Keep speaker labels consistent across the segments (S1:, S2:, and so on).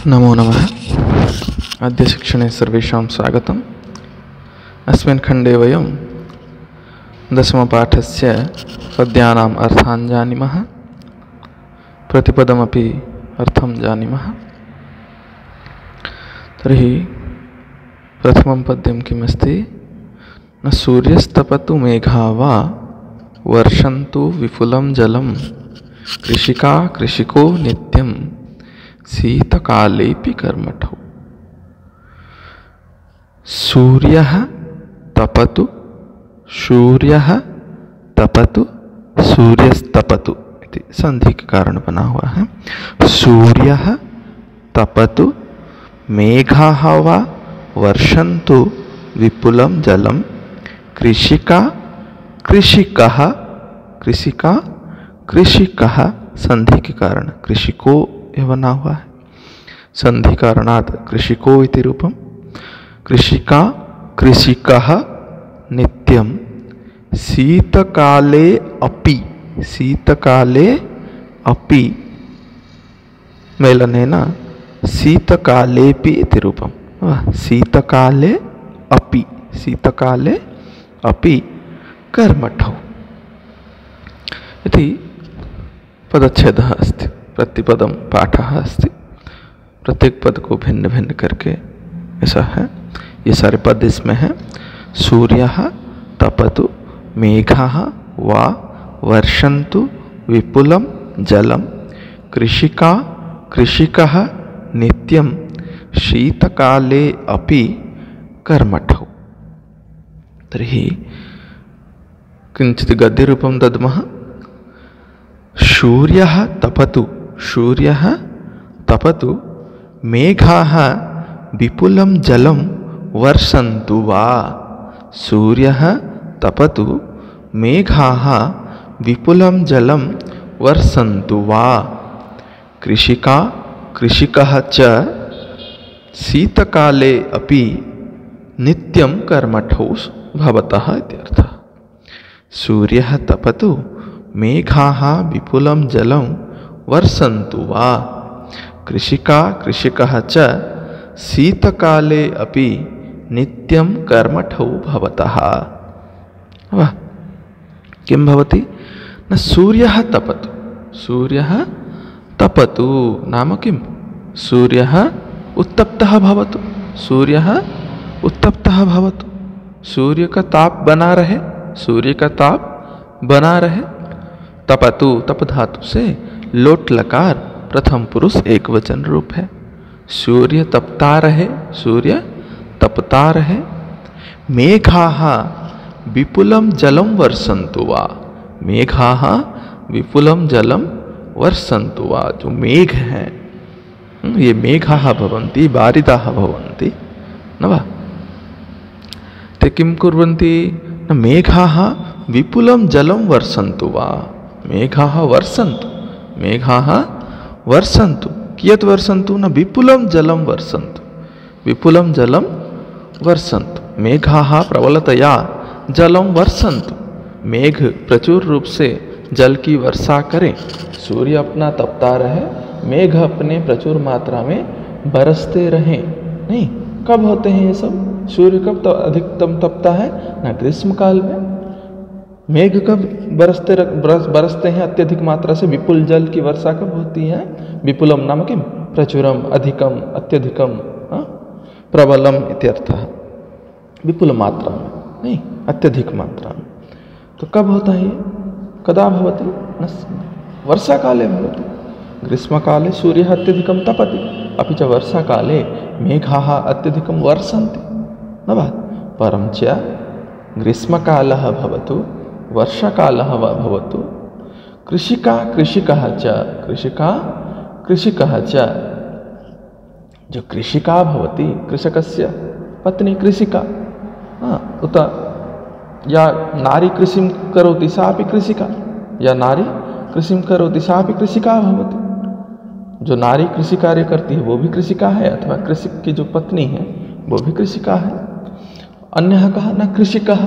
S1: नमो नमः। अद्य शिक्षणे सर्वेषां स्वागतम्। अस्मिन् खण्डे वयं दशमपाठस्य पद्यानाम् अर्थान् जानीमः, प्रतिपदमपि अर्थं जानीमः। तर्हि प्रथमं पद्यं किमस्ति? न सूर्यस्तपतु मेघा वा वर्षन्तु विपुलं जलं कृषिका कृषिको नित्यं शीतकालेऽपि कर्मठौ। सूर्यः तपतु सूर्यः तपतु सूर्यस्तपतु इति संधि के कारण बना हुआ है। सूर्यः तपतु मेघाः वा वर्षन्तु विपुलं जलं कृषिका कृषिकः कृषिका कृषिकः संधि के कारण कृषिको यह बना हुआ है। संधि कारणात् कृषिको इति रूपम। कृषिका कृषिकः नित्यं शीतकाले अपि मेलनेन शीतकालेऽपि इति रूपम। शीतकाले अपि कर्मठौ इति पदच्छेदः अस्ति। प्रतिपदम पाठः अस्ति। प्रत्येक पद को भिन्न भिन्न करके ऐसा है। ये सारे पद इसमें हैं। सूर्यः तपतु मेघाः वा वर्षन्तु विपुलं जलं कृषिका कृषिकः नित्यं शीतकाले अपि कर्मठौ। तर्हि किञ्चित् गद्यरूपं दद्मः। सूर्यः तपतु मेघाः विपुलं जलं वर्षन्तु वा। सूर्यः तपतु मेघाः विपुलं जलं वर्षन्तु वा। कृषिका कृषिकः च शीतकाले अपि नित्यं कर्मठौ भवतः इत्यर्थः। सूर्यः तपतु मेघाः विपुलं जलं वर्षन्तु वा। कृषिका कृषिकः च शीतकाले अपि नित्यं कर्मठौ भवतः। वाह, किं भवति? न सूर्यः तपतु नाम किं? सूर्यः उत्तप्तः भवतु। सूर्य का ताप बना रहे। तपतु तप धातु से लोट लकार प्रथम पुरुष एक वचन रूप है। सूर्य तपता रहे। मेघाः विपुलं जलं वर्षन्तु वा। मेघाः विपुलं जलं वर्षन्तु वा। जो मेघ हैं ये मेघाः भवन्ति, बारिदाः भवन्ति न वा। ते किं कुर्वन्ति? न मेघाः विपुलं जलं वर्षन्तु वा। मेघाः वर्षन्तु कियत् वर्षन्तु? न विपुलं जलं वर्षन्तु। मेघाः प्रबलतया जलं वर्षन्तु। मेघ प्रचुर रूप से जल की वर्षा करें। सूर्य अपना तपता रहे, मेघ अपने प्रचुर मात्रा में बरसते रहें। नहीं, कब होते हैं ये सब? सूर्य कब तो अधिकतम तपता है? न ग्रीष्म काल में। मेघ कब बरसते हैं अत्यधिक मात्रा से? विपुल जल की वर्षा कब होती है? विपुलम नाम किम? प्रचुरम, अधिकम, अत्यधिकम, प्रबलम इत्यर्थः। विपुल मात्रा में, नहीं अत्यधिक मात्रा में। तो कब होता है ये? कदा भवति? वर्षा काले भवति। ग्रीष्म काले सूर्यः अत्यधिकं तपति, अपि च वर्षा काले मेघाः अत्यधिकं वर्षन्ति न वा। परं च ग्रीष्मकालः भवतु वर्षाकालः वा भवतु कृषिका कृषिकः च जो कृषिका भवति, कृषकस्य पत्नी कृषिका, उत या नारी कृषिं करोति सापि कृषिका, या नारी कृषिं करोति सापि कृषिका भवति। जो नारी कृषि कार्य करती है वो भी कृषिका है, अथवा कृषिक की जो पत्नी है वो भी कृषिका है। अन्यः कहा न कृषिकः,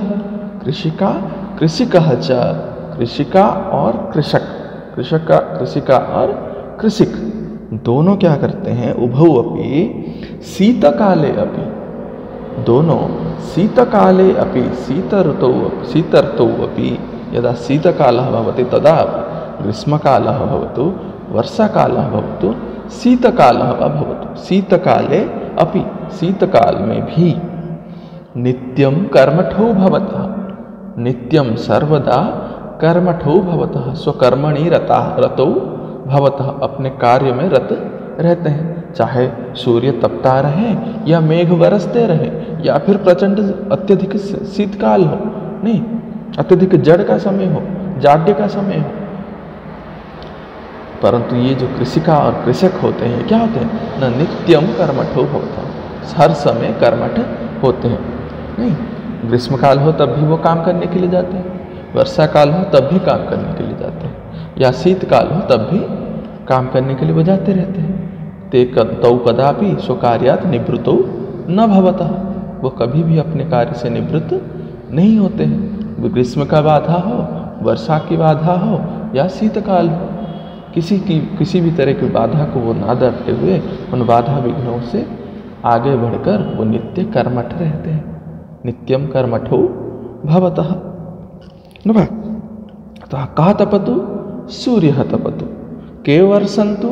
S1: कृषिका कृषिकः च, कृषिका और कृषक, कृषिका और कृषिक दोनों क्या करते हैं, उभौ अपि शीतकाले अपि, दोनों शीतकाले अपि शीतर्तौ अपि यदा शीतकालः भवति तदा ग्रीष्मकालः भवतु वर्षाकालः भवतु शीतकालः वा भवतु, शीतकाले अपि शीतकाल में भी नित्यं कर्मठौ भवतः, नित्यं सर्वदा कर्मठौ भवतः, स्वकर्मणि रतौ भवतः, अपने कार्य में रत रहते हैं। चाहे सूर्य तपता रहे या मेघ बरसते रहे या फिर प्रचंड अत्यधिक शीतकाल हो, नहीं अत्यधिक जड़ का समय हो, जाड्य का समय हो, परंतु ये जो कृषिका और कृषक होते हैं क्या होते हैं न नित्यम कर्मठो भवतः, हर समय कर्मठ होते हैं। नहीं ग्रीष्मकाल हो तब भी वो काम करने के लिए जाते हैं, वर्षा काल हो तब भी काम करने के लिए जाते हैं, या शीतकाल हो तब भी काम करने के लिए वो जाते रहते हैं। ते तौ कदापि स्वकार्यात् निवृत्तौ न भवतः, वो कभी भी अपने कार्य से निवृत्त नहीं होते हैं। ग्रीष्म का बाधा हो, वर्षा की बाधा हो या शीतकाल हो, किसी भी तरह की बाधा को वो ना डरते हुए उन बाधा विघ्नों से आगे बढ़कर वो नित्य कर्मठ रहते हैं। नित्यम कर्मठो भवतः न कः तपतु सूर्यः तपतु, के वर्षन्तु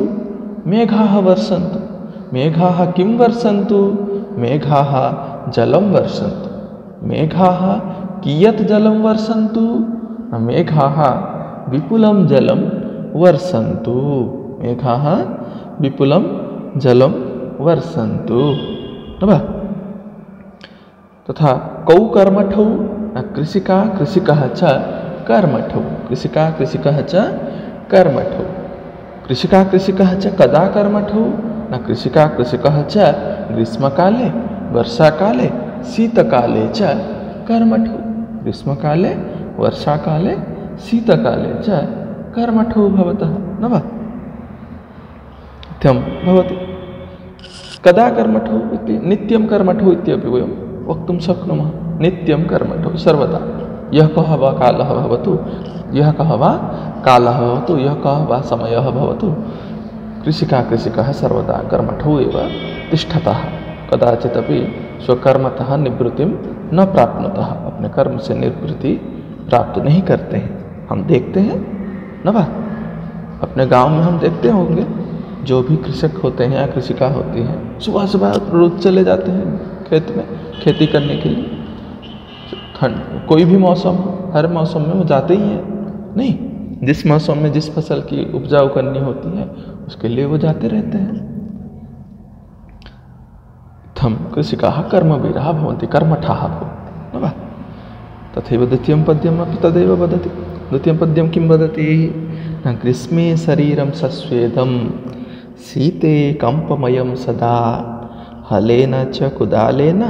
S1: मेघाः वर्षन्तु, मेघाः किं वर्षन्तु, मेघाः जलं वर्षन्तु, मेघाः कियत् जलं वर्षन्तु, मेघाः विपुलं जलं वर्षन्तु, मेघाः विपुलं जलं वर्षन्तु। तथा कौ कर्मठौ न कृषिका कृषिकः च कर्मठौ, कृषिका कृषिकः च कर्मठौ, कृषिका कृषिकः च कदा कर्मठौ न कृषिका कृषिकः च ग्रीष्मकाले वर्षाकाले शीतकाले च कर्मठौ, ग्रीष्मकाले वर्षाकाले शीतकाले च कर्मठौ भवतः न वा इत्यं भवति। कदा कर्मठौ इति नित्यं कर्मठौ इत्यपि वयं वक्तुं शक्नुमः। नित्यं कर्मठौ सर्वदा, यः कः वा कालः भवतु, यः कः वा कालः भवतु, यः कः वा समयः भवतु, कृषिका कृषिकः सर्वदा कर्मठौ एव तिष्ठतः, कदाचित् अपि स्वकर्मतः निवृत्तिं न प्राप्नुतः, अपने कर्म से निवृत्ति प्राप्त नहीं करते हैं। हम देखते हैं न बा, अपने गांव में हम देखते होंगे जो भी कृषक होते हैं या कृषिका होती हैं सुबह सुबह रोज चले जाते हैं खेत में खेती करने के लिए। ठंड कोई भी मौसम, हर मौसम में वो जाते ही हैं, नहीं जिस मौसम में जिस फसल की उपजाऊ करनी होती है उसके लिए वो जाते रहते हैं। थम कृषिकाः कर्मवीराः भवन्ति कर्मठाः भवन्ति न वा। तथैव द्वितीयं पद्यम् अपि तदेव वदति। द्वितीयं पद्यं किं वदति न ग्रीष्मे शरीरं सस्वेदं शीते कम्पमयं सदा हलेन च कुदालेन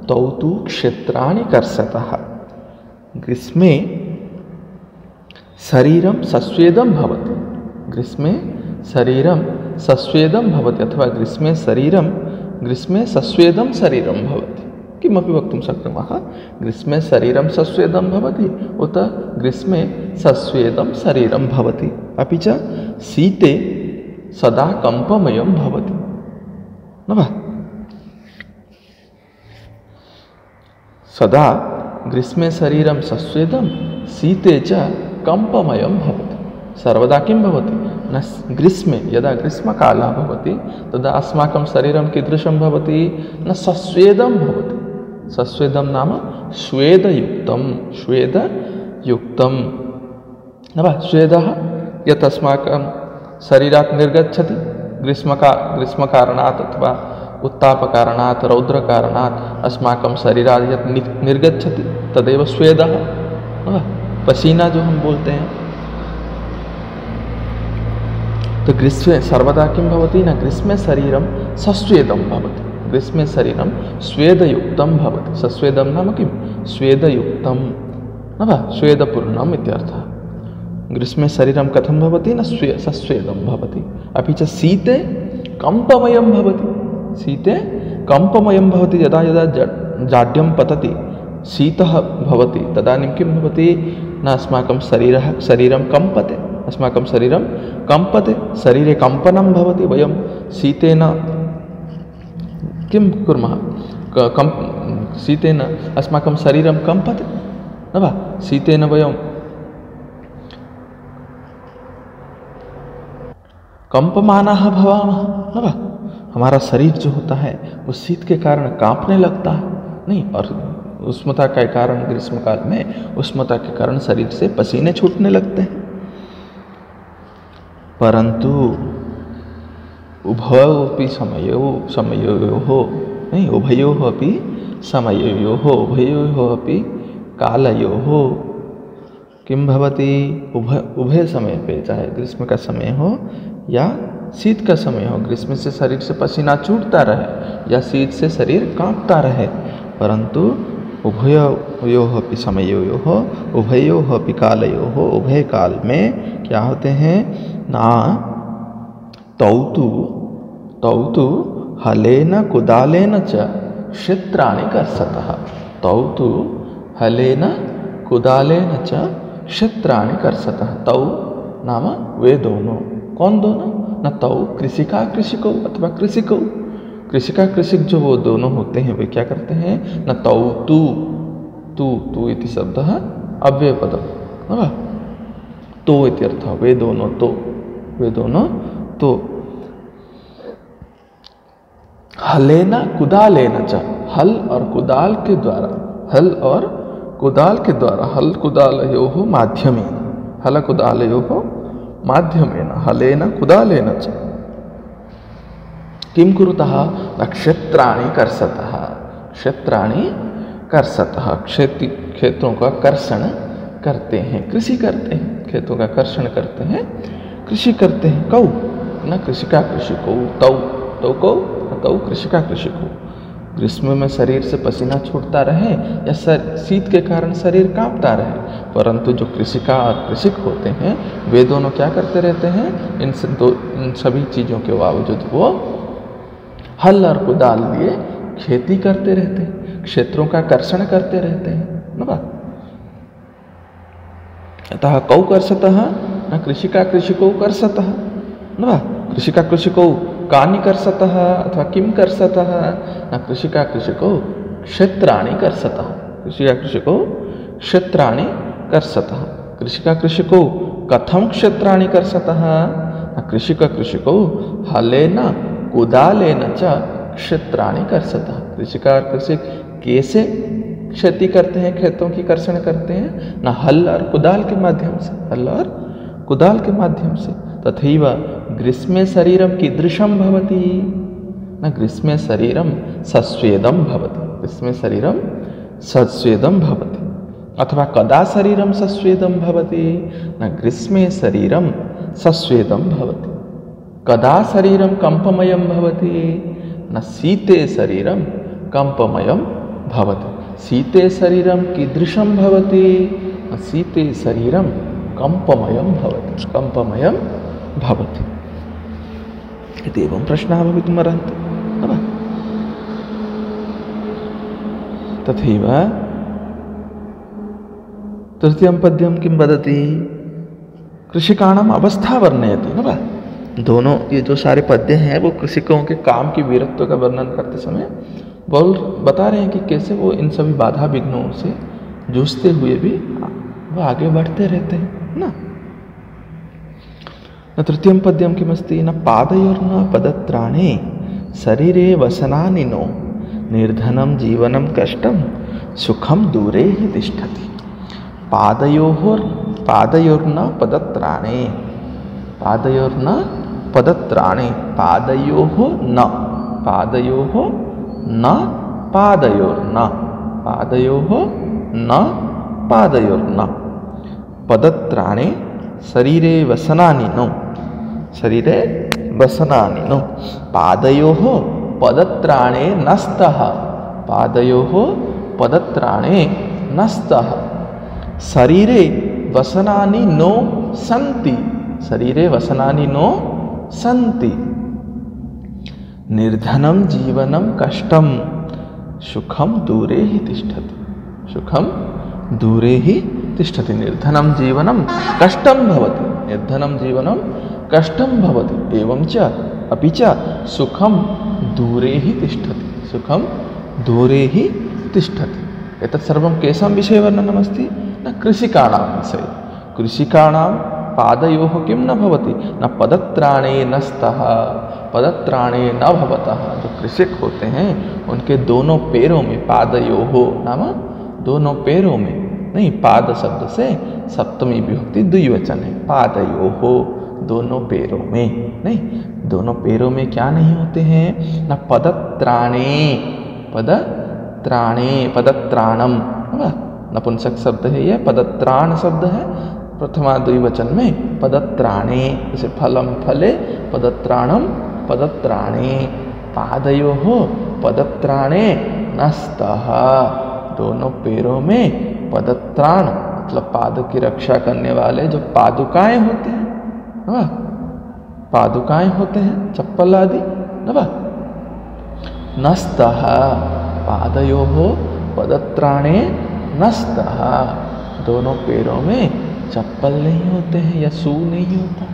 S1: तौ तु क्षेत्राणि कर्षतः। ग्रीष्मे शरीरं सस्वेदं भवति, ग्रीष्मे शरीरं सस्वेदं भवति अथवा ग्रीष्मे सस्वेदं शरीरं भवति, किमपि वक्तुं शक्नुमः। ग्रीष्मे शरीरं सस्वेदं भवति उत ग्रीष्मे सस्वेदं शरीरं भवति, अपि च शीते सदा कम्पमयं भवति न वा। सदा ग्रीष्मे शरीरं सस्वेदं शीते च कम्पमयं भवति। सर्वदा किं भवति न ग्रीष्मे यदा ग्रीष्मकालः भवति तदा अस्माकं शरीरं कीदृशं भवति न सस्वेदं भवति। सस्वेदं नाम स्वेदयुक्तं, स्वेदयुक्तं न वा। स्वेदः यत् अस्माकं शरीरात् निर्गच्छति ग्रीष्मकारणात् अथवा उत्तापकारणात् रौद्रकारणात् अस्माकं शरीरात् यत् निर्गच्छति तदेव स्वेदः न वा। पसीना जो हम बोलते हैं, तो ग्रीष्मे सर्वदा किं भवति न ग्रीष्मे शरीरं सस्वेदं भवति, ग्रीष्मे शरीरं स्वेदयुक्तं भवति। सस्वेदं नाम किं स्वेदयुक्तं न वा, स्वेदपूर्णम् इत्यर्थः। ग्रीष्मे शरीरं कथं भवति न सस्वेदं भवति, अपि च शीते कम्पमयं भवति। शीते कम्पमयं भवति, यदा यदा जाड्यं पतति शीतः भवति तदानीं किं भवति न अस्माकं शरीरं कम्पते अस्माकं शरीरं कम्पते, शरीरे कम्पनं भवति, वयं शीतेन किं कुर्मः, शीतेन अस्माकं शरीरं कम्पते न वा, शीतेन वयं कंपमानाः भवामः न वा, हमारा शरीर जो होता है वो शीत के कारण कांपने लगता है नहीं, और उष्णता के कारण ग्रीष्म काल में उष्णता के कारण शरीर से पसीने छूटने लगते हैं। परंतु उभयोपि समयोः नहीं, उभयोः अपि समयोः उभयोः अपि कालयोः किं भवति, उभय समय पे, चाहे ग्रीष्म का समय हो या शीत का समय हो, ग्रीष्म से शरीर से पसीना छूटता रहे या शीत से शरीर कांपता रहे, परंतु उभयोः अपि समयोः उभयोः अपि कालयोः, उभय काल में क्या होते हैं ना, तौ हलेन कुदालेन च क्षेत्राणि कर्षतः, तौ हलेन कुदालेन च क्षेत्राणि कर्षतः। तौ नाम वे दोनों, कौन दोनों, न तौ कृषिका कृषिकौ अथवा कृषिकौ, कृषिका कृषिक जो वो दोनों होते हैं वे क्या करते हैं, न तौ तू इति शब्दः अव्ययपदम् न वा, तो इति अर्थः, वे दोनों तो हलेन कुदालेन च, हल और कुदाल के द्वारा, हल कुदालयोः माध्यमेन, हल कुदालयोः माध्यमेन, हलेन कुदालेन च किं कुरुतः, क्षेत्राणि कर्षतः, क्षेत्राणि कर्षतः, क्षेत्रों का कर्षण करते हैं, कृषि करते हैं, खेतों का कर्षण करते हैं, कृषि करते हैं। कौ न कृषिका कृषिकौ, तौ कौ न तौ कृषिका कृषिकौ। ग्रीष्म में शरीर से पसीना छूटता रहे या शीत के कारण शरीर कांपता रहे, परंतु जो कृषिका और कृषिक होते हैं वे दोनों क्या करते रहते हैं, इन सभी चीज़ों के बावजूद वो हल और कुदाल लिए खेती करते रहते हैं, क्षेत्रों का कर्षण करते रहते हैं न बा। अतः कौ कर्षतः न कृषिका कृषिकौ कर्षतः न वा, कृषिका कृषिकौ कानि कर्षतः अथवा किं कर्षतः, न कृषिका कृषिकौ क्षेत्राणि कर्षतः, कृषिका कृषिकौ क्षेत्राणि कर्षतः, कृषिका कृषिकौ कथं क्षेत्राणि कर्षतः, न कृषिका कृषिकौ हलेन कुदालेन च क्षेत्राणि कर्षतः, कृषिका और कृषिक कैसे खेती करते हैं, खेतों की कर्षण करते हैं, न हल और कुदाल के माध्यम से, हल और कुदाल के माध्यम से। तथैव ग्रीष्मे शरीरं कीदृशं भवति, न ग्रीष्मे शरीरं सस्वेदं भवति, ग्रीष्मे शरीरं सस्वेदं भवति, अथवा कदा शरीरं सस्वेदं भवति, न ग्रीष्मे शरीरं सस्वेदं भवति, कदा शरीरं कंपमयं भवति, न शीते शरीरं कंपमयं भवति, शीते शरीरं कीदृशं भवति, न शीते शरीरं कंपमयं भवति इति एवं प्रश्नः भवितुमर्हन्ति न वा। तथैव तृतीयं पद्यं किं वदति, कृषिकाणाम् अवस्था वर्णयति न वा। दोनों ये जो सारे पद्य हैं वो कृषिकों के काम की वीरत्व का वर्णन करते समय बता रहे हैं कि कैसे वो इन सभी बाधा विघ्नों से जूझते हुए भी वो आगे बढ़ते रहते हैं न। तृतीयं पद्यं किमस्ति, न पादयोर्न पदत्राणे शरीरे वसनानि नो निर्धनं जीवनं कष्टं सुखं दूरे हि तिष्ठति। पादयोर्न पदत्राणे, पादयोर्न पदत्राणे, पादयोः न पादयोर्न पदत्राणे शरीरे वसनानि नो, शरीरे वसनानि नो, पादयोः पदत्राणे नस्तः, पादयोः पदत्राणे नस्तः, शरीरे वसनानि नो सन्ति, शरीरे वसनानि नो सन्ति, निर्धनं जीवनं कष्टं सुखं दूरे हि तिष्ठति, सुखं दूरे हि तिष्ठति, निर्धनं जीवनं कष्टं भवति, निर्धनम जीवनम कष्टम भवति एवं च अपि च सुखम दूरे ही तिष्ठति, सुखम दूरे ही तिष्ठति। एतत् सर्वं केषां विषये वर्णनमस्ति? न कृषिकाणां विषये। कृषिकाणां पादयोः किं न भवति? न पदत्राणे न स्तः, पदत्राणे न भवतः। जो कृषक होते हैं उनके दोनों पैरों में, पादयोः नाम दोनों पैरों में, नहीं, पाद शब्द से सप्तमी विभक्ति द्विवचन है, पादयोः दोनों पैरों में, नहीं, दोनों पैरों में क्या नहीं होते हैं? न पदत्राणे, पदत्राणे, पदत्राणम नपुंसक शब्द है यह, पदत्राण शब्द है प्रथमा द्विवचन में, पदत्राणे, जैसे फलम फले पदत्राणम पदत्राणे, पादयोः पदत्राणे नस्तः, दोनों पैरों में पदत्राण मतलब पाद की रक्षा करने वाले जो पादुकाएं होते हैं, पादुकाएं होते हैं, चप्पल आदि, नस्तः, पादयोः पदत्राणे नस्तः, दोनों पैरों में चप्पल नहीं होते हैं या शू नहीं होता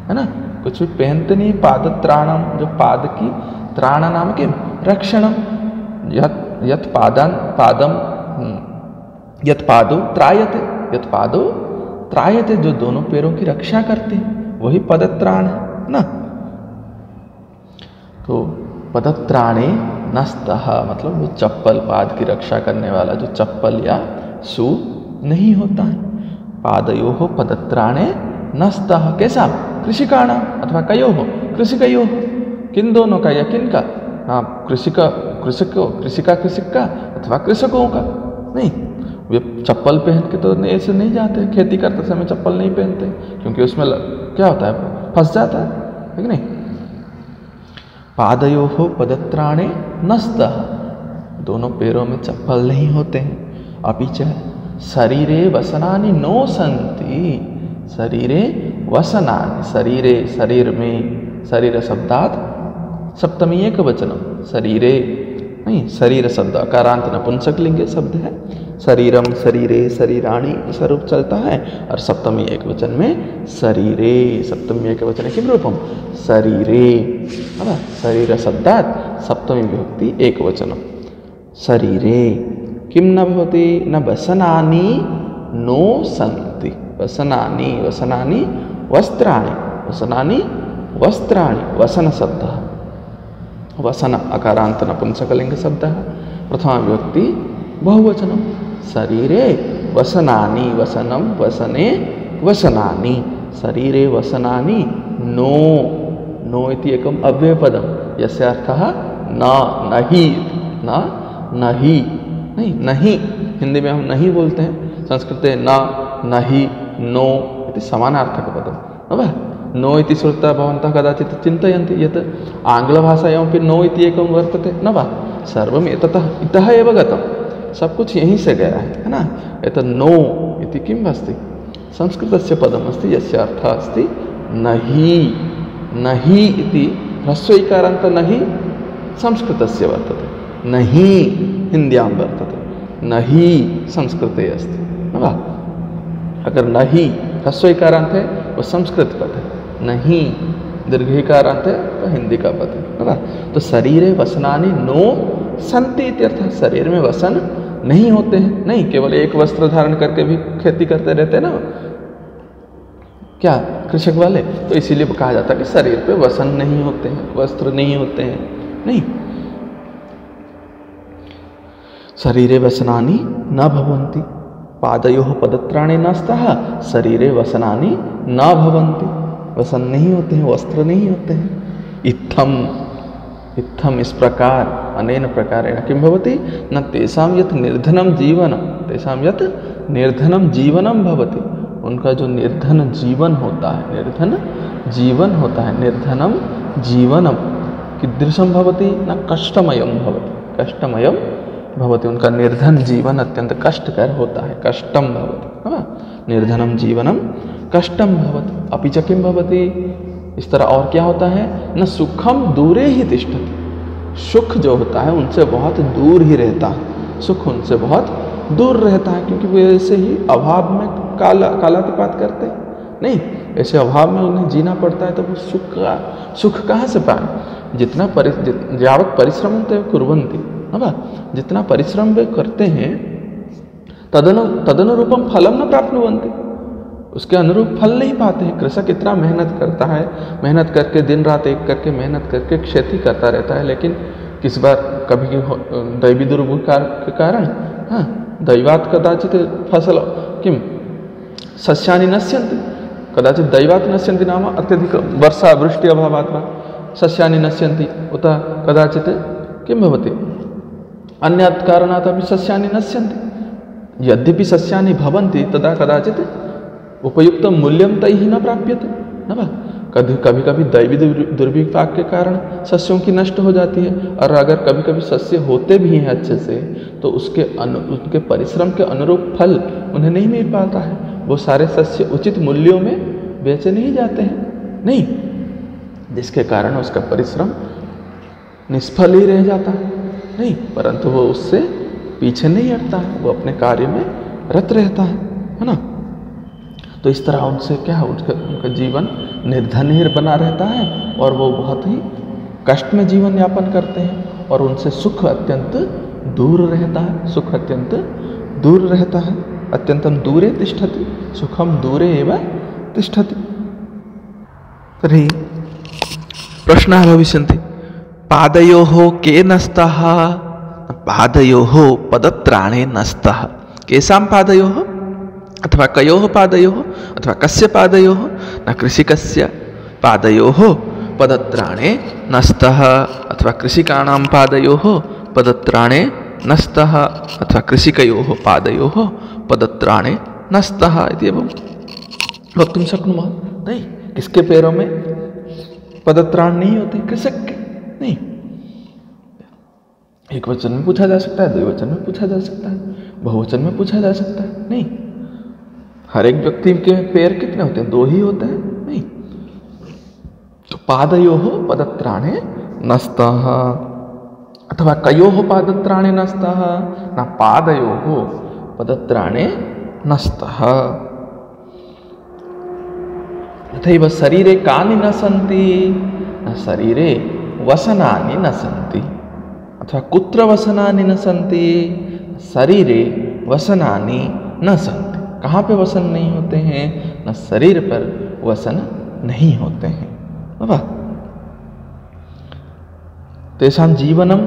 S1: है ना, कुछ भी पहनते नहीं। पादत्राणम, जो पाद की, त्राण नाम किम रक्षणम, यत् पादम यत् पादो त्रायते, यत् पादो त्रायते, जो दोनों पैरों की रक्षा करते हैं वही पदत्राण है ना। तो पदत्राणे नस्तः मतलब वो चप्पल, पाद की रक्षा करने वाला जो चप्पल या शू नहीं होता है। पादयोः पदत्राणे नस्तः, कैसा? कृषिकाणां अथवा कयोः, कृषिकयोः, किन दोनों का या किन का? हाँ, कृषिका का अथवा कृषकों का। नहीं, वे चप्पल पहन के तो ऐसे नहीं जाते, खेती करते समय चप्पल नहीं पहनते क्योंकि उसमें क्या होता है, फंस जाता है कि नहीं। पादयोः पदत्राणे नस्तः, दोनों पैरों में चप्पल नहीं होते हैं। अपि च शरीरे वसनानि नो सन्ति, शरीरे वसनानि, शरीरे शरीर में, शरीर शब्दात् सप्तमी एक वचनम, शरीरे नहीं, शरीर शब्द अकारांत नपुंसक लिंग शब्द है, शरीरम शरीरे शरीराणि स्वरूप चलता है, और सप्तमी एक वचन में शरीरे, सप्तमी एक वचन किम रूपम शरीरे, शरीर शब्दात् सप्तमी विभक्ति एक वचनम, शरीरे किम न भवति? न वसनानि नो सन्ति, वसनानि, वसनानि वस्त्राणि, वसनानि वस्त्राणि, वसन शब्द, वसन अकारांत नपुंसकलिंग शब्द है, प्रथमा विभक्ति बहुवचनम, शरीरे वसनानि, वसनम वसने वसनानि, शरीरे वसनानि नो, नो इति एकम अव्ययपदम, यस्य अर्थः न, नहीं, न, नहीं, नहीं, नहीं, हिंदी में हम नहीं बोलते हैं, संस्कृत न, नहीं, नो इति समानार्थक पदम। नो इति श्रुत्वा भवन्तः कदाचित् चिन्तयन्ति यत् आङ्ग्लभाषायामपि नो इति एकं वर्तते, न वा? सर्वम् एततः इतः एव गतं, सब कुछ यहीं से गया है ना। एतत् नो इति किम् अस्ति? संस्कृतस्य पदमस्ति यस्य अर्थः अस्ति नहीं, नहीं इति ह्रस्वैकारान्त नहीं संस्कृतस्य वर्तते, नहीं हिन्द्यां वर्तते, नहीं संस्कृते अस्ति, न वा? अगर नहीं ह्रस्वैकारान्त है वो संस्कृत पद है, नहीं दीर्घिकारांत है तो हिंदी का पद है ना। तो शरीरे वसनानि नो सन्ति इत्यर्थ, शरीर में वसन नहीं होते हैं, नहीं, केवल एक वस्त्र धारण करके भी खेती करते रहते हैं ना क्या कृषक वाले, तो इसीलिए कहा जाता है कि शरीर पे वसन नहीं होते हैं, वस्त्र नहीं होते हैं, नहीं। शरीरे वसनानि न भवन्ति, पादयोः पदत्राणे नस्तः, शरीरे वसनानि न भवन्ति, वसन नहीं होते हैं, वस्त्र नहीं होते हैं। इत्थम, इत्थम इस प्रकार, अनेन प्रकारेण किं भवति? न तेषां यत् निर्धनं जीवनं, तेषां यत् निर्धनं जीवनं भवति, उनका जो निर्धन जीवन होता है, निर्धन जीवन होता है, निर्धनम जीवनम कीदृशं भवति? न कष्टमयं भवति, कष्टमयं भवति, उनका निर्धन जीवन अत्यंत कष्टकर होता है, कष्टम भवति, निर्धनम जीवनम कष्टम भवति। अपि च किं भवति? इस तरह और क्या होता है? न सुखम दूरे ही तिष्ठति, सुख जो होता है उनसे बहुत दूर ही रहता है, सुख उनसे बहुत दूर रहता है, क्योंकि वे ऐसे ही अभाव में कालातिपात करते हैं, नहीं, ऐसे अभाव में उन्हें जीना पड़ता है, तो वो सुख कहाँ से पाए? यावत् परिश्रम ते कुर्वन्ति, है ना, जितना परिश्रम वे करते हैं तदनुरूपम फलम न प्राप्नुवन्ति, उसके अनुरूप फल नहीं पाते हैं। कृषक इतना मेहनत करता है, मेहनत करके दिन रात एक करके मेहनत करके खेती करता रहता है, लेकिन किस बार कभी दैवी दुर्भिकार के कारण, हाँ, दैवात् कदाचित फसल किम सस्यानि नश्यन्ति, कदाचित दैवात् नश्यन्ति नाम अत्यधिक वर्षा वृष्टि अभावात् वा सस्यानि नश्यन्ति, उत कदाचित किं भवति अन्यात् कारणात् अपि सस्यानि नश्यन्ति। यद्यपि सस्यानि भवन्ति तदा कदाचित् उपयुक्तं मूल्यं तैः न प्राप्यते, न वा? कभी कभी दैवी दुर्भिपाक के कारण सस्यों की नष्ट हो जाती है, और अगर कभी कभी सस्य होते भी हैं अच्छे से, तो उनके परिश्रम के अनुरूप फल उन्हें नहीं मिल पाता है। वो सारे सस्य उचित मूल्यों में बेचे नहीं जाते हैं, नहीं, जिसके कारण उसका परिश्रम निष्फल ही रह जाता है, नहीं, परंतु वो उससे पीछे नहीं हटता है, वो अपने कार्य में रत रहता है ना। तो इस तरह उनसे क्या, उनका जीवन निर्धनहीन बना रहता है, और वो बहुत ही कष्ट में जीवन यापन करते हैं, और उनसे सुख अत्यंत दूर रहता है, सुख अत्यंत दूर रहता है। अत्यंतम दूरे तिष्ठति सुखम दूरे एव तिष्ठति। तर्हि प्रश्नाः भविष्यन्ति। पादयोः के नस्तः? पादयोः पदत्राणे नस्तः। केषां पादयोः अथवा कयोः पादयोः अथवा कस्य पादयोः? न कृषिकस्य पादयोः पदत्राणे नस्तः, अथवा कृषिकाणां पादयोः पदत्राणे नस्तः, अथवा कृषिकयोः पादयोः पदत्राणे नस्तः इति एवं वक्तुं शक्नुमः। नहीं, किसके पैरों में पदत्राण नहीं होते? कृषक के। नहीं, एक वचन में पूछा जा सकता है, द्विवचन में पूछा जा सकता है, बहुवचन में पूछा जा सकता है। नहीं, हर एक व्यक्ति के पैर कितने होते हैं? 2 ही होते हैं। नहीं, तो पादयोः पदत्राणे नस्तः, अथवा कयोः पादत्राणे नस्तः? न पादयोः पदत्राणे नस्तः। तथैव शरीरे कानि न सन्ति? न शरीरे वसनानि न सन्ति, अथवा कुत्र वसनानि न सन्ति? शरीरे वसनानि न सन्ति। कहाँ पे वसन नहीं होते हैं? न शरीर पर वसन नहीं होते हैं। वाह, तेषां जीवनं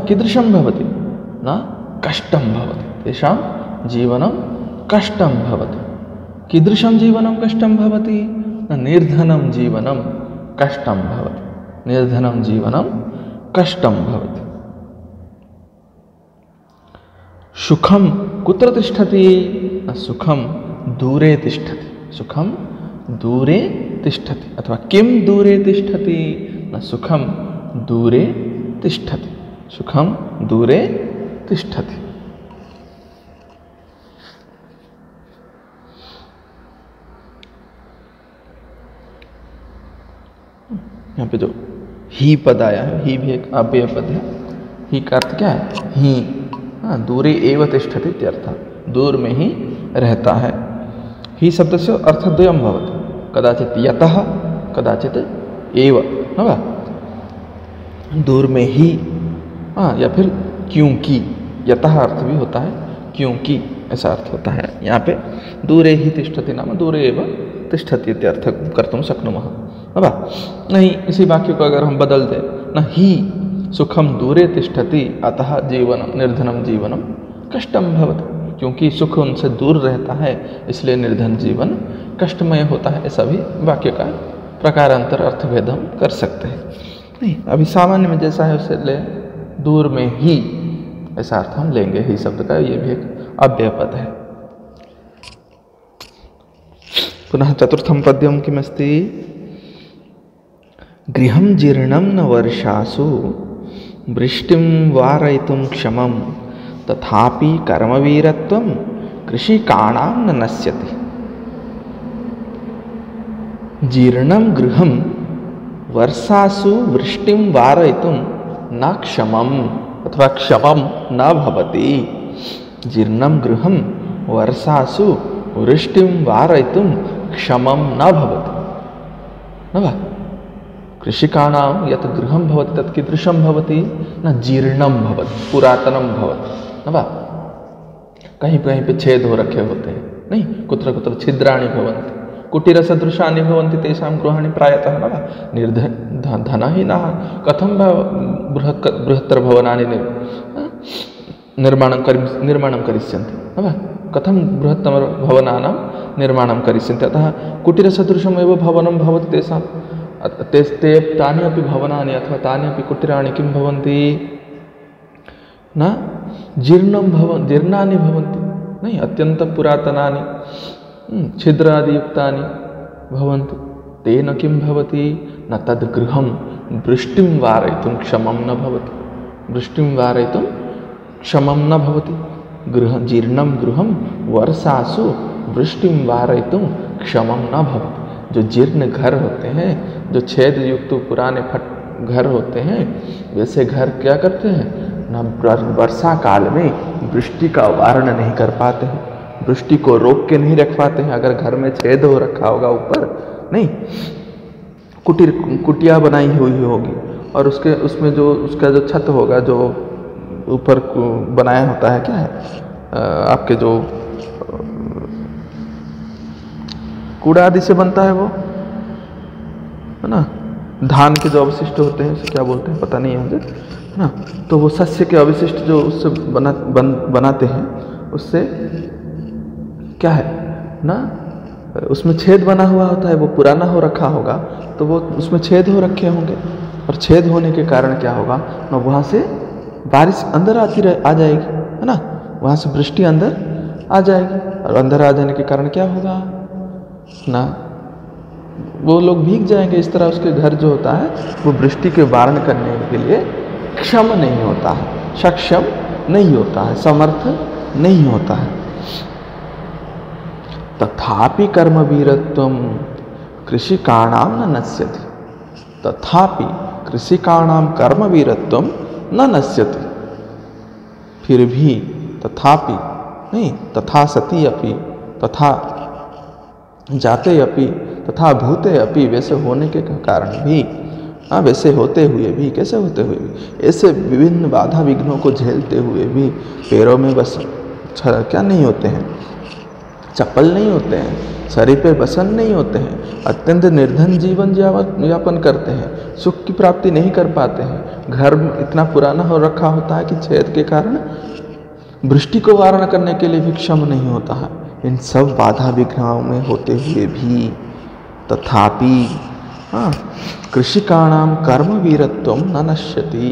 S1: कीदृशं भवति? न कष्टं भवति। तेषां जीवनं कष्टं भवति। कीदृशं जीवनं कष्टं भवति? न निर्धनं जीवनं कष्टं भवति। निर्धनं जीवनं कष्टं भवति। सुखं कुत्र तिष्ठति? न सुखं दूरे तिष्ठति। सुखं दूरे तिष्ठति, अथवा किं दूरे तिष्ठति? न सुखं दूरे तिष्ठति। सुखं दूरे तिष्ठति। यहाँ पे जो ही पद आया है, ही भी एक अव्यय पद है। ही का अर्थ क्या है? ही, हाँ, दूरे एव तिष्ठति इत्यर्थः, दूर में ही रहता है। ही शब्द से अर्थद्वयं भवति, कदाचित यतः कदाचित एव, है ना, दूर में ही, हाँ, या फिर क्योंकि। यतः अर्थ भी होता है क्योंकि, ऐसा अर्थ होता है। यहाँ पे दूरे ही तिष्ठति नाम दूरे एव तिष्ठति इत्यर्थ कर्तुं शक्नुमः, है ना। नहीं, इसी वाक्य को अगर हम बदल दें, न ही सुखम दूरे तिष्ठति अतः जीवनम निर्धनम जीवनम कष्टम भवति, क्योंकि सुख उनसे दूर रहता है इसलिए निर्धन जीवन कष्टमय होता है। ऐसा भी वाक्य का प्रकारांतर अर्थभेद हम कर सकते हैं। नहीं, अभी सामान्य में जैसा है उसे ले, दूर में ही, ऐसा अर्थ हम लेंगे ही शब्द का। ये भी एक अव्यय पद है। पुनः चतुर्थं पद्यं किमस्ति? गृहं जीर्णं न वर्षासु वृष्टिं वारयितुं क्षमं तथापि कर्मवीरत्वं कृषिकाणां न नश्यति। जीर्णं गृहं वर्षासु वृष्टिं वारयितुं न क्षमं, अथवा क्षमं न भवति। जीर्णं गृहं वर्षासु वृष्टिं वारयितुं क्षमं न भवति न वा। कृषिकाणां यत् गृहं भवति तत् कीदृशं भवति न जीर्णं भवति, पुरातनं भवति न वा। कहीं कहीं पे छेद हो रखे होते हैं, नहीं, कुत्र कुत्र छिद्राणि भवन्ति, कुटीरसदृशानि भवन्ति तेषां गृहाणि प्रायतः न वा। धनहीनाः कथं बृहत्तर भवनानि निर्माणं करिष्यन्ति न वा। कथं बृहत्तम भवनानां निर्माणं करिष्यन्ति। अतः कुटीरसदृशमेव भवनं भवति तेषां। तानि अपि भवनानि अथवा तानि अपि कुटीराणि किं भवन्ति न जीर्णानि भवन्ति, नहीं, अत्यन्तं पुरातनानि, छिद्रादियुक्तानि भवन्ति। तेन किं भवति न तद् गृहं वृष्टिं वारयितुं क्षमं न भवति, वृष्टिं वारयितुं क्षमं न भवति। जीर्णं गृहं वर्षासु वृष्टिं वारयितुं क्षमं न भवति। जो जीर्ण घर होते हैं, जो छेद युक्त पुराने घर होते हैं, वैसे घर क्या करते हैं न वर्षा काल में वृष्टि का वारण नहीं कर पाते हैं, वृष्टि को रोक के नहीं रख पाते हैं। अगर घर में छेद हो रखा होगा ऊपर, नहीं, कुटिया बनाई हुई होगी और उसमें जो उसका जो छत होगा, जो ऊपर बनाया होता है, क्या है आपके जो कूड़ा आदि से बनता है वो, है ना, धान के जो अवशिष्ट होते हैं उसे क्या बोलते हैं पता नहीं है मुझे, है ना। तो वो शस्य के अवशिष्ट जो उससे बनाते हैं, उससे क्या है ना, उसमें छेद बना हुआ होता है, वो पुराना हो रखा होगा तो वो उसमें छेद हो रखे होंगे, और छेद होने के कारण क्या होगा ना, वहाँ से बारिश अंदर आ जाएगी, है ना, वहाँ से वृष्टि अंदर आ जाएगी, और अंदर आ जाने के कारण क्या होगा ना, वो लोग भीग जाएंगे। इस तरह उसके घर जो होता है वो वृष्टि के वारण करने के लिए क्षम नहीं होता है, सक्षम नहीं होता है, समर्थ नहीं होता है। तथापि कर्मवीरत्वं कृषिकाणां न नश्यति, तथापि कृषिकाणां कर्मवीरत्वं न नश्यति। फिर भी तथापि नहीं, तथा सति अपि, तथा जाते अपि, तथा भूते अपि, वैसे होने के कारण भी, हाँ, वैसे होते हुए भी, कैसे होते हुए भी, ऐसे विभिन्न बाधा विघ्नों को झेलते हुए भी पैरों में बस क्या नहीं होते हैं, चप्पल नहीं होते हैं, शरीर पे बसन नहीं होते हैं, अत्यंत निर्धन जीवन यापन करते हैं, सुख की प्राप्ति नहीं कर पाते हैं, घर इतना पुराना हो रखा होता है कि छेद के कारण वृष्टि को वारण करने के लिए भी क्षम नहीं होता है। इन सब बाधा विघ्नों में होते हुए भी तथापि कृषिकाणां कर्मवीरत्वं न नश्यति,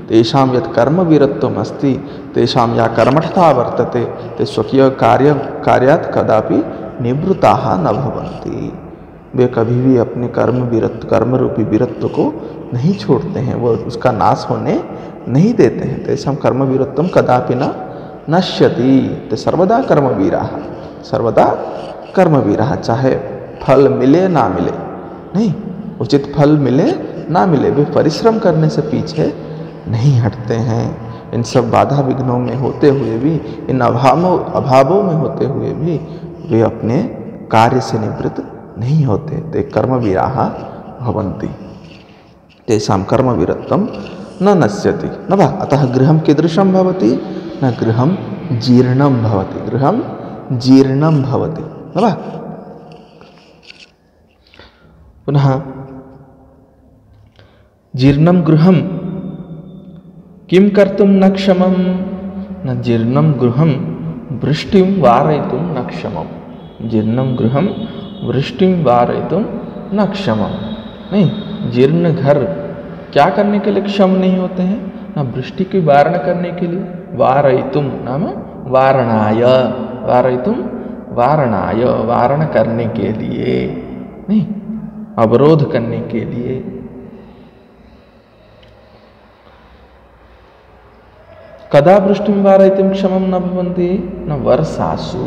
S1: तेषां यत् कर्मवीरत्वम् अस्ति, तेषां या कर्मठता वर्तते, ते स्वकीय कार्यात् कदापि निवृत्ताः न भवन्ति। वे कभी भी अपने कर्म रूपी वीरत्व को नहीं छोड़ते हैं, वो उसका नाश होने नहीं देते हैं। तेषां कर्मवीरत्वं कदापि न नश्यति, ते सर्वदा कर्मवीराः, सर्वदा कर्मवीराः, चाहे फल मिले ना मिले, नहीं, उचित फल मिले ना मिले, वे परिश्रम करने से पीछे नहीं हटते हैं। इन सब बाधा विघ्नों में होते हुए भी, इन अभावों में होते हुए भी वे अपने कार्य से निवृत्त नहीं होते। ते कर्मवीराः भवन्ति, तेषां कर्मवीरत्वं न नश्यति न वा। अतः गृहं कीदृशं भवति न, गृहं जीर्णं भवति, गृहं जीर्णं भवति न वा। पुनः जीर्णं गृहं किं कर्तुं न क्षमं न, जीर्णं गृहं वृष्टिं वारयितुं न क्षमं, जीर्णं गृहं वृष्टिं वारयितुं न क्षमं। नहीं, जीर्ण घर क्या करने के लिए क्षम नहीं होते हैं ना, वृष्टि की वारण करने के लिए। वारयितुं नाम वारणाय, वारयितुं वारणाय, वारण करने के लिए, नहीं, अवरोध करने के लिए। कदा वृष्टिं वारयितुं क्षमं न भवन्ति न, वर्षासु,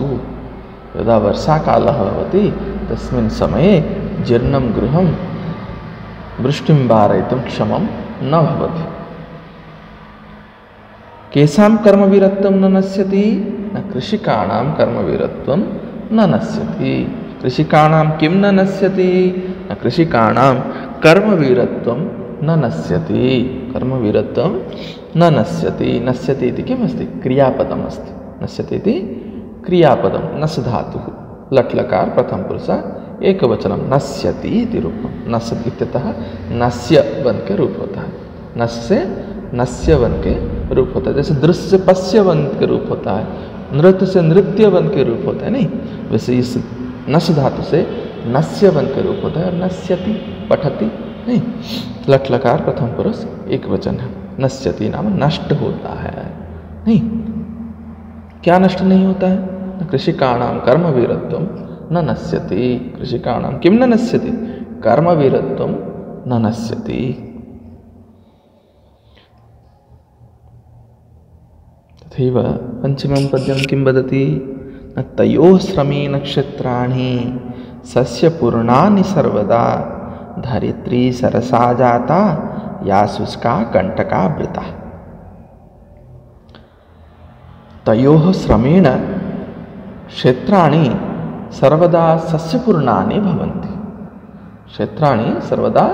S1: यदा वर्षाकालः भवति तस्मिन् समये जीर्णं गृहं वृष्टिं वारयितुं क्षमं न भवति। केषां कर्मवीरत्वं न नश्यति न, कृषिकाणां कर्मवीरत्वं न नश्यति। कृषिकाणां किं न नश्यति, न कृषिकाणां कर्मवीरत्वं न नश्यति, कर्मवीरत्वं न नश्यति। नश्यति इति किमस्ति? क्रियापदम् अस्ति। नश्यति इति क्रियापदं, नस् धातुः, लट् लकार प्रथम पुरुष एकवचनं, नश्यति इति रूपं। नश्य इत्यतः नस्य वन के रूप होता है, नस् से नस्य वन के रूप होता है। जैसे दृश्य पश्य वन के रूप होता है, नृत्य से नृत्य वन के रूप होता है, नहीं वैसे इस नस् धातु से नस्य वन के रूप होता है। और नश्यति पठति, नहीं लट् लकार प्रथम पुरुष एक वचन है। नश्यति नाम नष्ट होता है, नहीं क्या नष्ट नहीं होता है? न कृषिकाणां कर्मवीरत्वं न नश्यति, कृषिकाणां किं न नश्यति, कर्मवीरत्वं न नश्यति। तथैव पंचमं पद्यं किं वदति? न तयोः श्रमेण क्षेत्राणि सस्यपूर्णानि सर्वदा, धरित्री सरसा जाता या शुष्का कंटकावृता। तयोः श्रमेण क्षेत्राणि सर्वदा सस्यपूर्णानि भवन्ति, क्षेत्राणि सर्वदा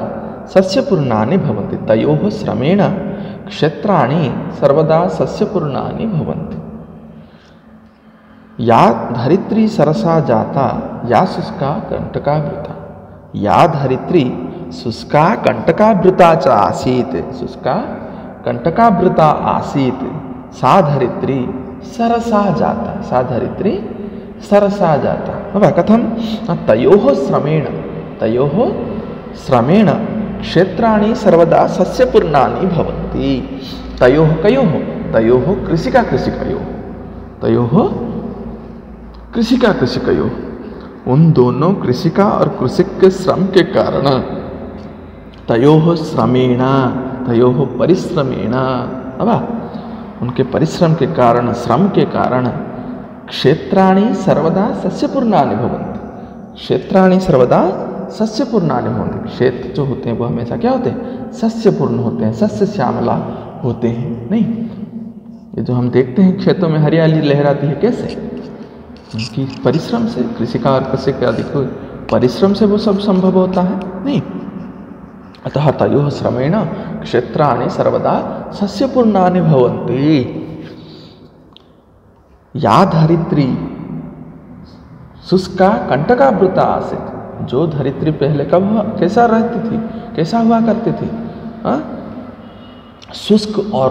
S1: सस्यपूर्णानि भवन्ति। तयोः श्रमेण क्षेत्राणि सर्वदा सस्यपूर्णानि भवन्ति। या धरित्री सरसा जाता या शुष्का कंटकावृता, या धरित्री शुष्का कंटकावृता च आसीत्, शुष्का कंटकावृता आसीत्, सा धरित्री सरसा जाता, सा धरित्री सरसा जाता। अब कथम? तयोः श्रमेण, तयोः श्रमेण क्षेत्राणि सर्वदा सस्यपूर्णानि भवन्ति। तयोः कयोः? तयोः कृषिका कृषिकयोः, तयोः कृषिका कृषिकयोः, उन दोनों कृषिका और कृषिक के श्रम के कारण, तयोः श्रमेण, तयोः परिश्रमेण, अब उनके परिश्रम के कारण, श्रम के कारण, क्षेत्राणि सर्वदा सस्यपूर्णानि भवन्ति, क्षेत्राणि सर्वदा सस्यपूर्णानि भवन्ति। क्षेत्र जो होते हैं वो हमेशा क्या होते हैं? सस्यपूर्ण होते हैं, सस्य श्यामला होते हैं। नहीं ये जो हम देखते हैं खेतों में हरियाली लहराती है, कैसे? उनकी परिश्रम से, कृषिका और कृषिक आदि को परिश्रम से वो सब संभव होता है। नहीं अतः तयोः श्रमेण क्षेत्राणि सर्वदा सस्यपूर्णानि भवन्ति। या धरित्री शुष्का कंटकावृता आसीत्, जो धरित्री पहले कब कैसा रहती थी, कैसा हुआ करती थी? शुष्क और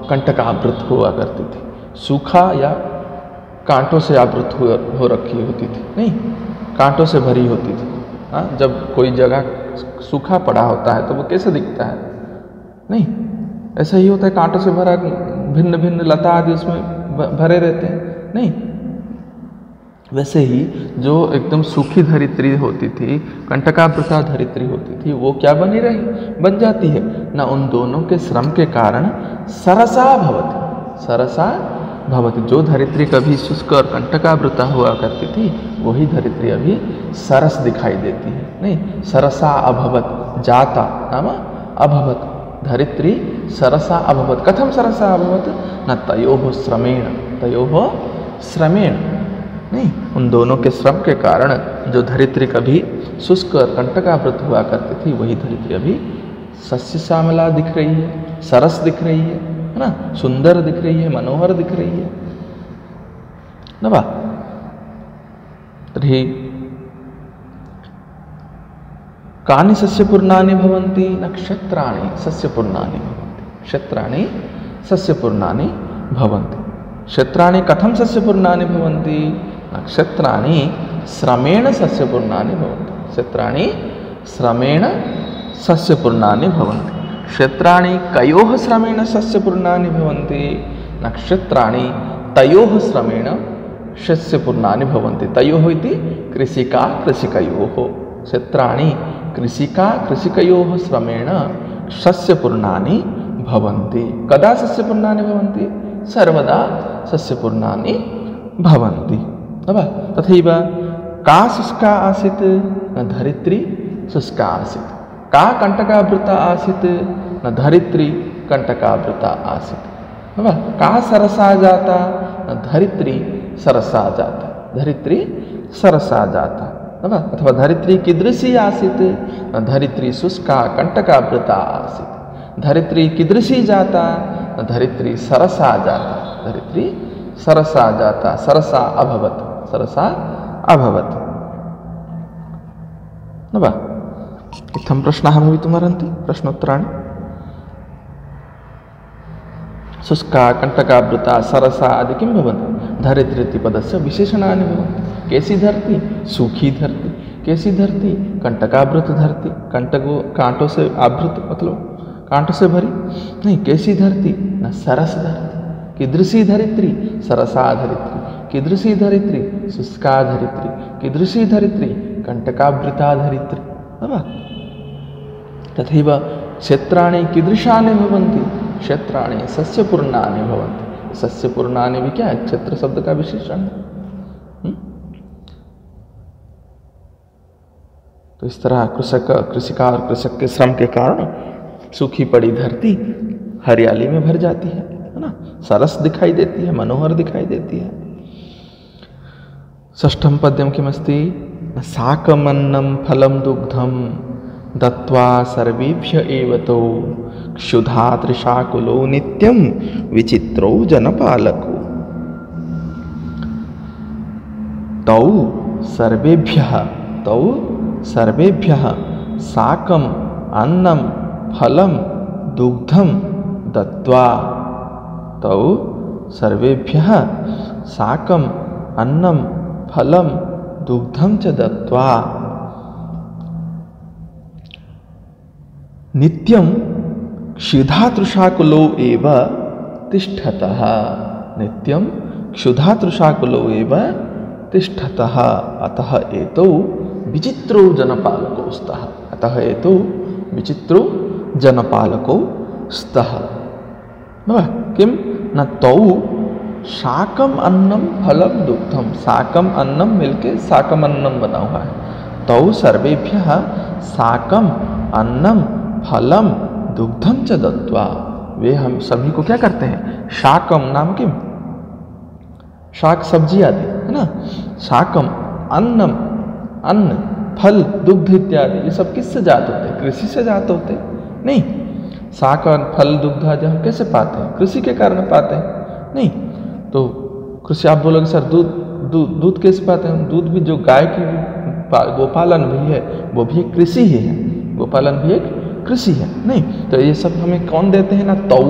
S1: कंटकावृत हुआ करती थी, सूखा या कांटों से आवृत हो रखी होती थी, नहीं कांटों से भरी होती थी। जब कोई जगह सूखा पड़ा होता है तो वो कैसे दिखता है? नहीं ऐसा ही होता है, कांटों से भरा, भिन्न भिन्न लता आदि उसमें भरे रहते हैं। नहीं वैसे ही जो एकदम सूखी धरित्री होती थी, कंटकावृता धरित्री होती थी, वो क्या बनी रही? बन जाती है ना। उन दोनों के श्रम के कारण सरसा भवति, सरसा भवति। जो धरित्री कभी शुष्क और कंटकावृता हुआ करती थी, वही धरित्री अभी सरस दिखाई देती है। नहीं सरसा अभवत जाता नाम अभवत, धरित्री सरसा अभवत। कथम सरसा अभवत? न तयोः श्रमेण, तयोः श्रमेण, नहीं उन दोनों के श्रम के कारण जो धरित्री कभी शुष्क और कंटकावृत हुआ करती थी, वही धरित्री अभी सस्य श्यामला दिख रही है, सरस दिख रही है ना, सुंदर दिख रही है, मनोहर दिख रही है न वा। तर्हि कानि सस्यपूर्णानि भवन्ति? नक्षत्राणि सस्यपूर्णानि भवन्ति, क्षेत्राणि सस्यपूर्णानि भवन्ति। क्षेत्राणि कथं सस्यपूर्णानि भवन्ति? नक्षत्राणि श्रमेण सस्यपूर्णानि भवन्ति, क्षेत्राणि श्रमेण सस्यपूर्णानि भवन्ति। क्षेत्राणि कयोः श्रमेण सस्यपूर्णानि भवन्ति? नक्षत्राणि तयोः श्रमेण सस्यपूर्णानि भवन्ति। तयोः इति कृषिका कृषिकयोः, क्षेत्राणि कृषिका कृषिकयोः श्रमेण सस्यपूर्णानि भवन्ति। कदा सस्यपूर्णानि भवन्ति? सर्वदा सस्यपूर्णानि भवन्ति। तथैव का शुष्का आसीत्? न धरित्री शुष्का आसीत्। का कंटकावृता आसीत्? न धरित्री कंटकावृता आसीत्। का सरसा जाता? न धरित्री सरसा जाता, धरित्री सरसा जाता। न अथवा धरित्री कीदृशी आसीत् धरित्री शुष्का कंटकावृता आसीत् धरित्री कीदृशी जाता धरित्री सरसा जाता धरित्री सरसा जाता सरसा अभवत् न वा इत्थं प्रश्नाः भवितुमर्हन्ति प्रश्नोत्तराणि शुष्का कंटकावृता सरसा आदि किं भवन्ति धरित्री पदस्य विशेषणानि भवन्ति कैसी धरती सूखी धरती कैसी धरती कंटकावृत धरती कंटको कांटों से आवृत मतलब कांटों से भरी नहीं कैसी धरती न सरस धरती कीदृशी धरित्री सरसा धरित्री कीदृशी धरित्री शुष्का धरित्री कीदृशी धरित्री कंटकावृता धरित्री तथैव क्षेत्राणि कीदृशानि भवन्ति क्षेत्राणि सस्यपूर्णानि भवन्ति सस्यपूर्णानि भी क्या है क्षेत्र शब्द का विशेषण तो इस तरह कृषिका और कृषक के श्रम के कारण सूखी पड़ी धरती हरियाली में भर जाती है ना सरस दिखाई देती है मनोहर दिखाई देती है। षष्ठम पद्यम किमस्ति साकमन्नं फलं दुग्धं दत्वा सर्वेभ्य एवतो क्षुधा त्रिशाकुलो नित्यं विचित्रो जनपालको तौ सर्वेभ्यः साकम् अन्नं फलं दुग्धं दत्वा तौ सर्वेभ्यः साकम् अन्नं फलं दुग्धं च दत्वा नित्यं क्षुधातृषाकुलो एव तिष्ठतः नित्यं क्षुधातृषाकुलो एव तिष्ठतः अतः एतौ विचित्रो जनपालको स्तः अतः एतौ विचित्रो जनपालको स्तः किं न तौ शाकम अन्नम फलम दुग्धम साकम अन्नम मिलके साकम अन्नम बना हुआ है तौ सर्वेभ्यः साकम अन्नम फलम दुग्धम च दत्वा वे हम सभी को क्या करते हैं शाकम नाम किम शाक सब्जी आदि है ना शाकम अन्नम अन्न फल दुग्ध इत्यादि ये सब किससे जात होते हैं कृषि से जात होते नहीं शाक और फल दुग्ध आदि हम कैसे पाते हैं कृषि के कारण पाते हैं नहीं तो कृषि आप बोलोगे सर दूध कैसे पाते हैं दूध भी जो गाय की गोपालन भी है वो भी एक कृषि ही है गोपालन भी एक कृषि है नहीं तो ये सब हमें कौन देते हैं ना तौ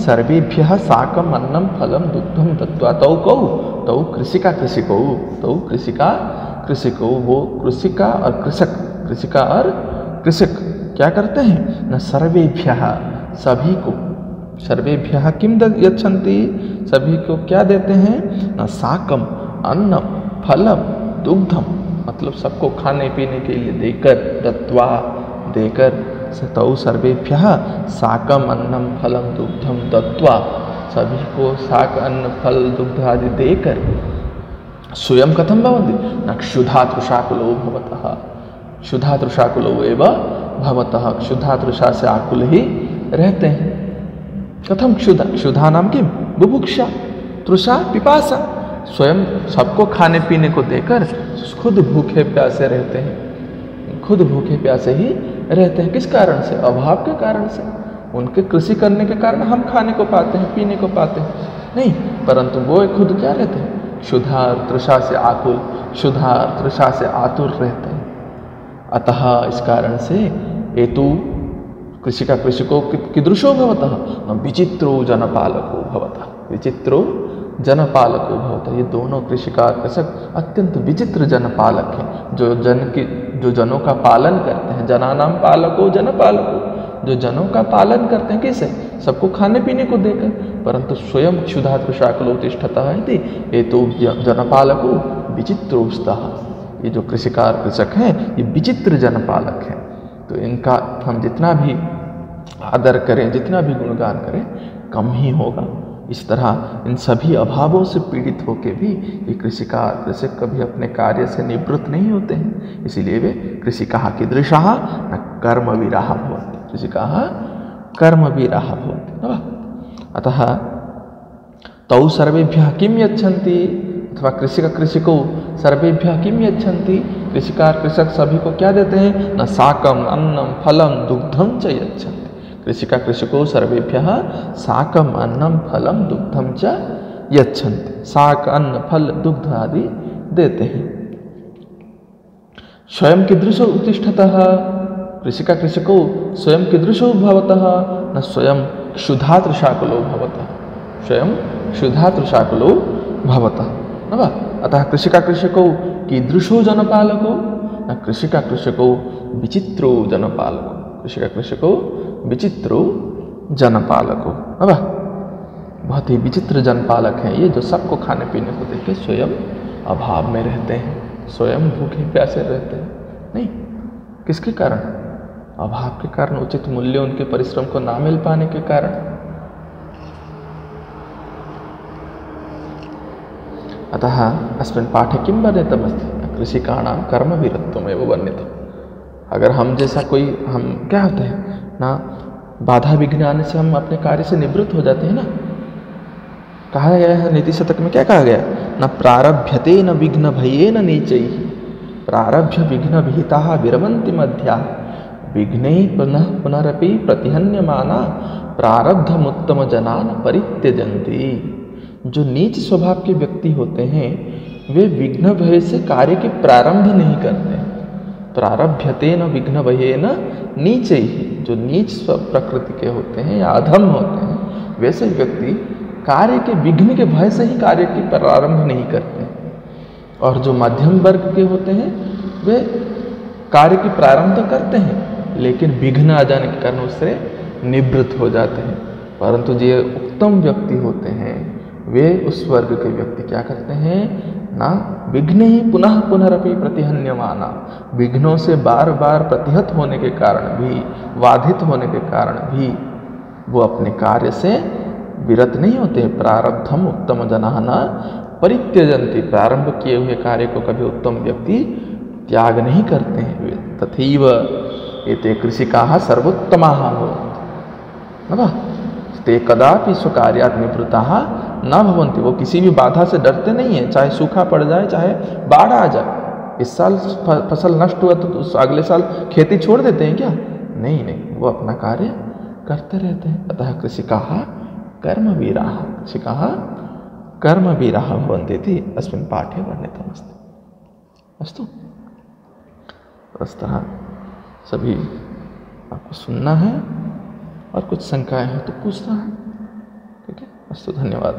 S1: सर्वेभ्यः साकम अन्नम फलम दुग्धम दत्वा तौ कृषिका कृषिको वो कृषिका और कृषक क्या करते हैं न सर्वेभ्यः सभी को सर्वेभ्यः किम यच्छन्ति सभी को क्या देते हैं न साकम अन्नम फलम दुग्धम मतलब सबको खाने पीने के लिए देकर दत्वा देकर तौ सर्वेभ्यः साकम अन्नम फलम दुग्धम दत्वा सभी को साक अन्न फल दुग्ध आदि देकर स्वयं कथं भवन्ति न क्षुधातृषाकुलो भवतः क्षुधातृषाकुलो एव भवतः क्षुधातृषा से आकुल ही रहते हैं कथम क्षुधा नाम किम बुभुक्षा तृषा पिपासा स्वयं सबको खाने पीने को देकर खुद भूखे प्यासे रहते हैं खुद भूखे प्यासे ही रहते हैं किस कारण से अभाव के कारण से उनके कृषि करने के कारण हम खाने को पाते हैं पीने को पाते हैं नहीं परंतु वो खुद क्या रहते हैं क्षुधा तृषा से आकुल क्षुधा तृषा से आतुर रहते हैं अतः इस कारण से एतु कृषिका कृषिको कीदृशो भवतः विचित्रो जनपालको भवतः विचित्रो जनपालको भवतः ये दोनों कृषिका कृषक अत्यंत विचित्र जनपालक हैं जो जनों का पालन करते हैं जनानाम पालको जनपालको जो जनों का पालन करते हैं कैसे सबको खाने पीने को देकर परंतु स्वयं क्षुधातृषाकुलो तिष्ठतः इति एतु जनपालको विचित्रो स्तः ये जो कृषिकार कृषक हैं ये विचित्र जनपालक हैं तो इनका हम जितना भी आदर करें जितना भी गुणगान करें कम ही होगा इस तरह इन सभी अभावों से पीड़ित होकर भी ये कृषिकार कृषक कभी अपने कार्य से निवृत्त नहीं होते हैं इसीलिए वे कृषिकाः कीदृशाः न कर्मवीराः भवन्ति कृषिकाः कर्मवीराः भवन्ति अतः तौ सर्वेभ्यः किं यच्छन्ति अथवा कृषिको सर्वेभ्यः किम यच्छन्ति, कृषिकार कृषक सभी को क्या देते हैं, न साकम अन्नम फलम दुग्धम च यच्छन्ति। कृषिका कृषको सर्वेभ्यः साकम अन्नम फलम दुग्धम च यच्छन्ति, साक अन्न फल दुग्ध आदि देते हैं। स्वयं कीदृशो उत्तिष्ठतः, कृषिका कृषको स्वयं कीदृशो भवतः, न स्वयं क्षुधातृशाकुलो भवतः, स्वयं क्षुधातृशाकुलो भवतः न वा। अतः कृषिका कृषको कीदृशो जनपालको, न कृषिका कृषको विचित्रो जनपालको, कृषिका कृषको विचित्रो जनपालको न वा। बहुत ही विचित्र जनपालक हैं ये, जो सबको खाने पीने को देके स्वयं अभाव में रहते हैं, स्वयं भूखे प्यासे रहते हैं। नहीं, किसके कारण, अभाव के कारण, उचित मूल्य उनके परिश्रम को ना मिल पाने के कारण। अतः अस्मिन् पाठे किं वर्णितमस्ति, कृषिकाणां कर्मवीरत्वमेव वर्णितम्। अगर हम जैसा कोई, हम क्या होते हैं ना, बाधा विघ्न आने से हम अपने कार्य से निवृत्त हो जाते हैं ना। कहा गया है नीति शतक में, क्या कहा गया, न प्रारभ्यते न विघ्न भयेन नीचैः, प्रारभ्य विघ्न विहिताः विरमन्ति मध्याः, विघ्नैः पुनः पुनरपि प्रतिहन्यमाना प्रारब्धमुत्तम जनान परित्यजन्ति। जो नीच स्वभाव के व्यक्ति होते हैं वे विघ्न भय से कार्य के प्रारंभ नहीं करते। प्रारभ्यते न विघ्न भयेन नीचैः, जो नीच प्रकृति के होते हैं या अधम होते हैं, वैसे व्यक्ति कार्य के विघ्न के भय से ही कार्य की प्रारंभ नहीं करते। और जो मध्यम वर्ग के होते हैं वे कार्य की प्रारंभ तो करते हैं, लेकिन विघ्न आ जाने के कारण उससे निवृत्त हो जाते हैं। परंतु जो उत्तम व्यक्ति होते हैं वे उस वर्ग के व्यक्ति क्या करते हैं ना, विघ्न ही पुनः पुनरपि प्रतिहन्यमाना, विघ्नों से बार बार प्रतिहत होने के कारण भी, बाधित होने के कारण भी वो अपने कार्य से विरत नहीं होते। प्रारब्धम उत्तम जनाना परित्यजन्ति, प्रारंभ किए हुए कार्य को कभी उत्तम व्यक्ति त्याग नहीं करते हैं। तथैव एते कृषिकाः सर्वोत्तमाः भवन्ति न वा, ते कदापि स्वकार्यात् निवृत्ताः न भवन्ति। वो किसी भी बाधा से डरते नहीं हैं, चाहे सूखा पड़ जाए, चाहे बाढ़ आ जाए। इस साल फसल नष्ट हुआ तो अगले साल खेती छोड़ देते हैं क्या, नहीं नहीं, वो अपना कार्य करते रहते हैं। अतः कृषिकाः कर्मवीराः, कृषिकाः कर्मवीराः भवन्ति इति अस्मिन् पाठे वर्णितमस्ति। अस्तु, अतः सभी आपको सुनना है और कुछ शंकाएं हो तो पूछना है। ठीक है, अस्तु, धन्यवाद।